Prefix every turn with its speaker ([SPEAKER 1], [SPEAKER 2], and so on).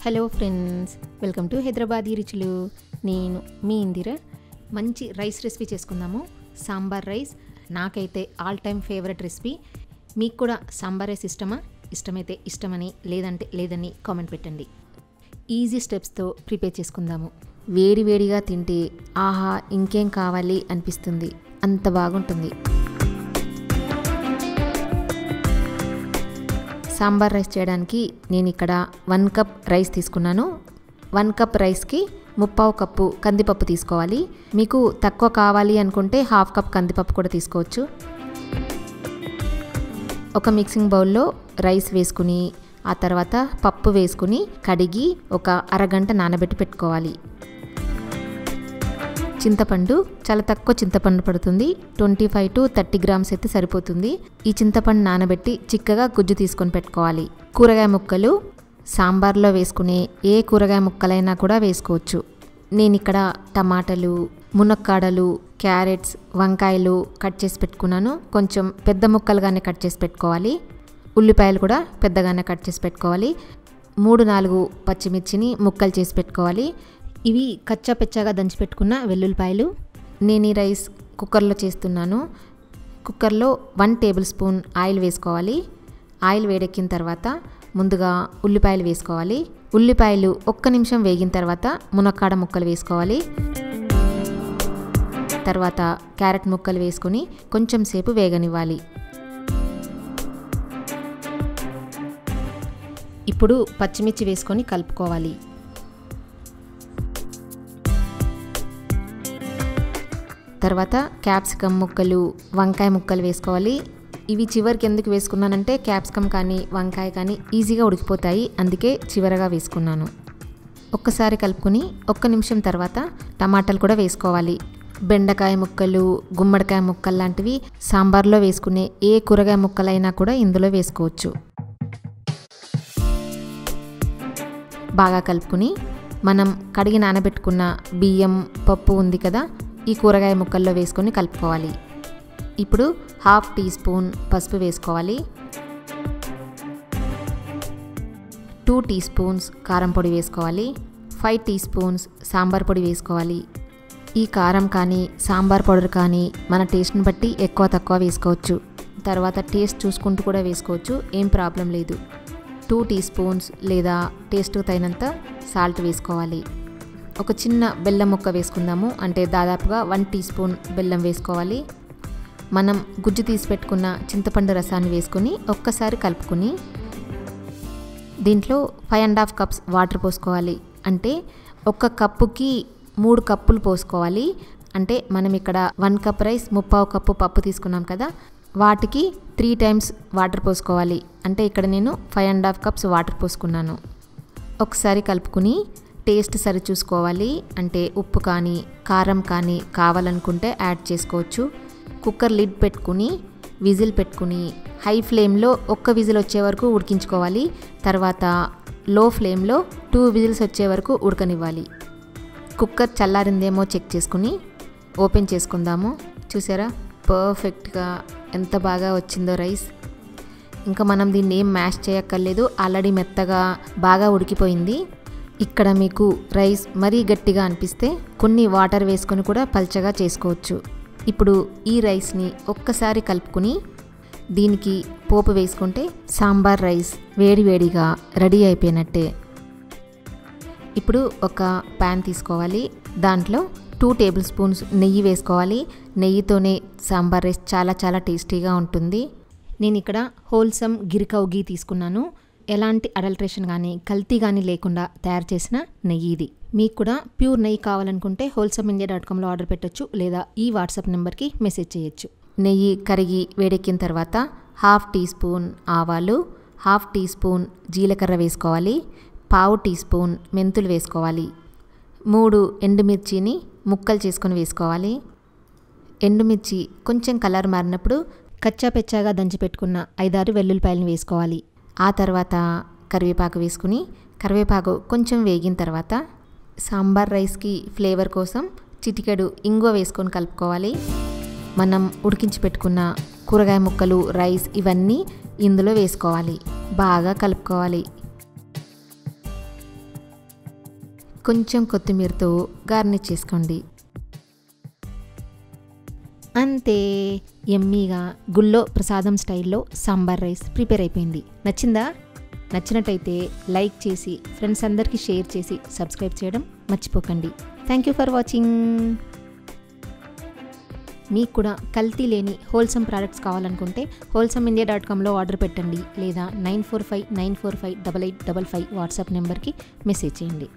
[SPEAKER 1] Hello friends, welcome to Hyderabadi రుచులు. నేను మీ ఇందిర. మంచి రైస్ రెసిపీ చేసుకుందాము. సాంబార్ రైస్ నాకైతే ఆల్ టైమ్ ఫేవరెట్ రెసిపీ. మీకు కూడా సాంబార్ రైస్ ఇష్టమా? ఇష్టమైతే ఇష్టమని, లేదంటే లేదని కామెంట్ పెట్టండి. ఈజీ స్టెప్స్తో ప్రిపేర్ చేసుకుందాము. వేడి వేడిగా తింటే ఆహా ఇంకేం కావాలి అనిపిస్తుంది, అంత బాగుంటుంది. సాంబార్ రైస్ చేయడానికి నేను ఇక్కడ 1 కప్ రైస్ తీసుకున్నాను. 1 కప్ రైస్కి 3/4 కప్పు కందిపప్పు తీసుకోవాలి. మీకు తక్కువ కావాలి అనుకుంటే 1/2 కప్ కందిపప్పు కూడా తీసుకోవచ్చు. ఒక మిక్సింగ్ బౌల్లో రైస్ వేసుకుని ఆ తర్వాత పప్పు వేసుకుని కడిగి ఒక అరగంట నానబెట్టి పెట్టుకోవాలి. చింతపండు చాలా తక్కువ చింతపండు పడుతుంది, 25 to 30 గ్రామ్స్ అయితే సరిపోతుంది. ఈ చింతపండు నానబెట్టి చిక్కగా గుజ్జు తీసుకొని పెట్టుకోవాలి. కూరగాయ ముక్కలు సాంబార్లో వేసుకునే ఏ కూరగాయ ముక్కలైనా కూడా వేసుకోవచ్చు. నేను ఇక్కడ టమాటాలు, మునక్కాడలు, క్యారెట్స్, వంకాయలు కట్ చేసి పెట్టుకున్నాను. కొంచెం పెద్ద ముక్కలుగానే కట్ చేసి పెట్టుకోవాలి. ఉల్లిపాయలు కూడా పెద్దగానే కట్ చేసి పెట్టుకోవాలి. 3-4 పచ్చిమిర్చిని ముక్కలు చేసి పెట్టుకోవాలి. ఇవి కచ్చా పెచ్చాగా దంచి పెట్టుకున్న వెల్లుల్లిపాయలు. నేను ఈ రైస్ కుక్కర్లో చేస్తున్నాను. కుక్కర్లో 1 టేబుల్ స్పూన్ ఆయిల్ వేసుకోవాలి. ఆయిల్ వేడెక్కిన తర్వాత ముందుగా ఉల్లిపాయలు వేసుకోవాలి. ఉల్లిపాయలు 1 నిమిషం వేగిన తర్వాత మునక్కాడ ముక్కలు వేసుకోవాలి. తర్వాత క్యారెట్ ముక్కలు వేసుకొని కొంచెం సేపు వేగనివ్వాలి. ఇప్పుడు పచ్చిమిర్చి వేసుకొని కలుపుకోవాలి. తర్వాత క్యాప్సికమ్ ముక్కలు, వంకాయ ముక్కలు వేసుకోవాలి. ఇవి చివరికి ఎందుకు వేసుకున్నానంటే క్యాప్సికమ్ కానీ వంకాయ కానీ ఈజీగా ఉడికిపోతాయి, అందుకే చివరగా వేసుకున్నాను. ఒక్కసారి కలుపుకొని 1 నిమిషం తర్వాత టమాటాలు కూడా వేసుకోవాలి. బెండకాయ ముక్కలు, గుమ్మడికాయ ముక్కలు లాంటివి సాంబార్లో వేసుకునే ఏ కూరగాయ ముక్కలైనా కూడా ఇందులో వేసుకోవచ్చు. బాగా కలుపుకొని మనం కడిగి నానబెట్టుకున్న బియ్యం, పప్పు ఉంది కదా, ఈ కూరగాయ ముక్కల్లో వేసుకొని కలుపుకోవాలి. ఇప్పుడు 1/2 టీ స్పూన్ పసుపు వేసుకోవాలి. 2 టీ స్పూన్స్ కారం పొడి వేసుకోవాలి. 5 టీ స్పూన్స్ సాంబార్ పొడి వేసుకోవాలి. ఈ కారం కానీ సాంబార్ పౌడర్ కానీ మన టేస్ట్ని బట్టి ఎక్కువ తక్కువ వేసుకోవచ్చు. తర్వాత టేస్ట్ చూసుకుంటూ కూడా వేసుకోవచ్చు, ఏం ప్రాబ్లం లేదు. 2 టీ స్పూన్స్ లేదా టేస్ట్కు తగినంత సాల్ట్ వేసుకోవాలి. ఒక చిన్న బెల్లం ముక్క వేసుకుందాము, అంటే దాదాపుగా 1 టీ స్పూన్ బెల్లం వేసుకోవాలి. మనం గుజ్జు తీసి పెట్టుకున్న చింతపండు రసాన్ని వేసుకొని ఒక్కసారి కలుపుకొని దీంట్లో 5.5 కప్స్ వాటర్ పోసుకోవాలి. అంటే 1 కప్పుకి 3 కప్పులు పోసుకోవాలి. అంటే మనం ఇక్కడ 1 కప్ రైస్ 3/4 కప్పు పప్పు తీసుకున్నాం కదా, వాటికి 3 టైమ్స్ వాటర్ పోసుకోవాలి. అంటే ఇక్కడ నేను 5.5 కప్స్ వాటర్ పోసుకున్నాను. ఒకసారి కలుపుకుని టేస్ట్ సరి చూసుకోవాలి. అంటే ఉప్పు కానీ కారం కానీ కావాలనుకుంటే యాడ్ చేసుకోవచ్చు. కుక్కర్ లిడ్ పెట్టుకుని విజిల్ పెట్టుకుని హై ఫ్లేమ్లో 1 విజిల్ వచ్చే వరకు ఉడికించుకోవాలి. తర్వాత లో ఫ్లేమ్లో 2 విజిల్స్ వచ్చే వరకు ఉడకనివ్వాలి. కుక్కర్ చల్లారిందేమో చెక్ చేసుకుని ఓపెన్ చేసుకుందాము. చూసారా పర్ఫెక్ట్గా ఎంత బాగా వచ్చిందో రైస్. ఇంకా మనం దీన్ని ఏం మ్యాష్ చేయక్కర్లేదు, ఆల్రెడీ మెత్తగా బాగా ఉడికిపోయింది. ఇక్కడ మీకు రైస్ మరీ గట్టిగా అనిపిస్తే కొన్ని వాటర్ వేసుకొని కూడా పల్చగా చేసుకోవచ్చు. ఇప్పుడు ఈ రైస్ని ఒక్కసారి కలుపుకుని దీనికి పోపు వేసుకుంటే సాంబార్ రైస్ వేడివేడిగా రెడీ అయిపోయినట్టే. ఇప్పుడు ఒక ప్యాన్ తీసుకోవాలి. దాంట్లో 2 టేబుల్ స్పూన్స్ నెయ్యి వేసుకోవాలి. నెయ్యితోనే సాంబార్ రైస్ చాలా చాలా టేస్టీగా ఉంటుంది. నేను ఇక్కడ హోల్సమ్ గిరికవ్ గీ తీసుకున్నాను. ఎలాంటి అడల్ట్రేషన్ కానీ కల్తీ కానీ లేకుండా తయారు చేసిన నెయ్యి ఇది. మీకు కూడా ప్యూర్ నెయ్యి కావాలనుకుంటే wholesameindia.comలో ఆర్డర్ పెట్టచ్చు, లేదా ఈ వాట్సాప్ నెంబర్కి మెసేజ్ చేయొచ్చు. నెయ్యి కరిగి వేడెక్కిన తర్వాత 1/2 టీ స్పూన్ ఆవాలు, 1/2 టీ స్పూన్ జీలకర్ర వేసుకోవాలి. 1/4 టీ స్పూన్ మెంతులు వేసుకోవాలి. 3 ఎండుమిర్చిని ముక్కలు చేసుకొని వేసుకోవాలి. ఎండుమిర్చి కొంచెం కలర్ మారినప్పుడు కచ్చా పెచ్చాగా దంచి పెట్టుకున్న 5-6 వెల్లుల్లిపాయలను వేసుకోవాలి. ఆ తర్వాత కరివేపాకు వేసుకుని కరివేపాకు కొంచెం వేగిన తర్వాత సాంబార్ రైస్కి ఫ్లేవర్ కోసం చిటికెడు ఇంగువ వేసుకొని కలుపుకోవాలి. మనం ఉడికించి పెట్టుకున్న కూరగాయ ముక్కలు, రైస్ ఇవన్నీ ఇందులో వేసుకోవాలి. బాగా కలుపుకోవాలి. కొంచెం కొత్తిమీరతో గార్నిష్ చేసుకోండి. అంతే, యమ్మీగా గుళ్ళో ప్రసాదం స్టైల్లో సాంబార్ రైస్ ప్రిపేర్ అయిపోయింది. నచ్చిందా? నచ్చినట్టయితే లైక్ చేసి ఫ్రెండ్స్ అందరికీ షేర్ చేసి సబ్స్క్రైబ్ చేయడం మర్చిపోకండి. Thank you for watching. మీకు కూడా కల్తీ లేని హోల్సమ్ ప్రోడక్ట్స్ కావాలనుకుంటే wholesameindia.comలో ఆర్డర్ పెట్టండి, లేదా 9459458855 వాట్సాప్ నెంబర్కి మెసేజ్ చేయండి.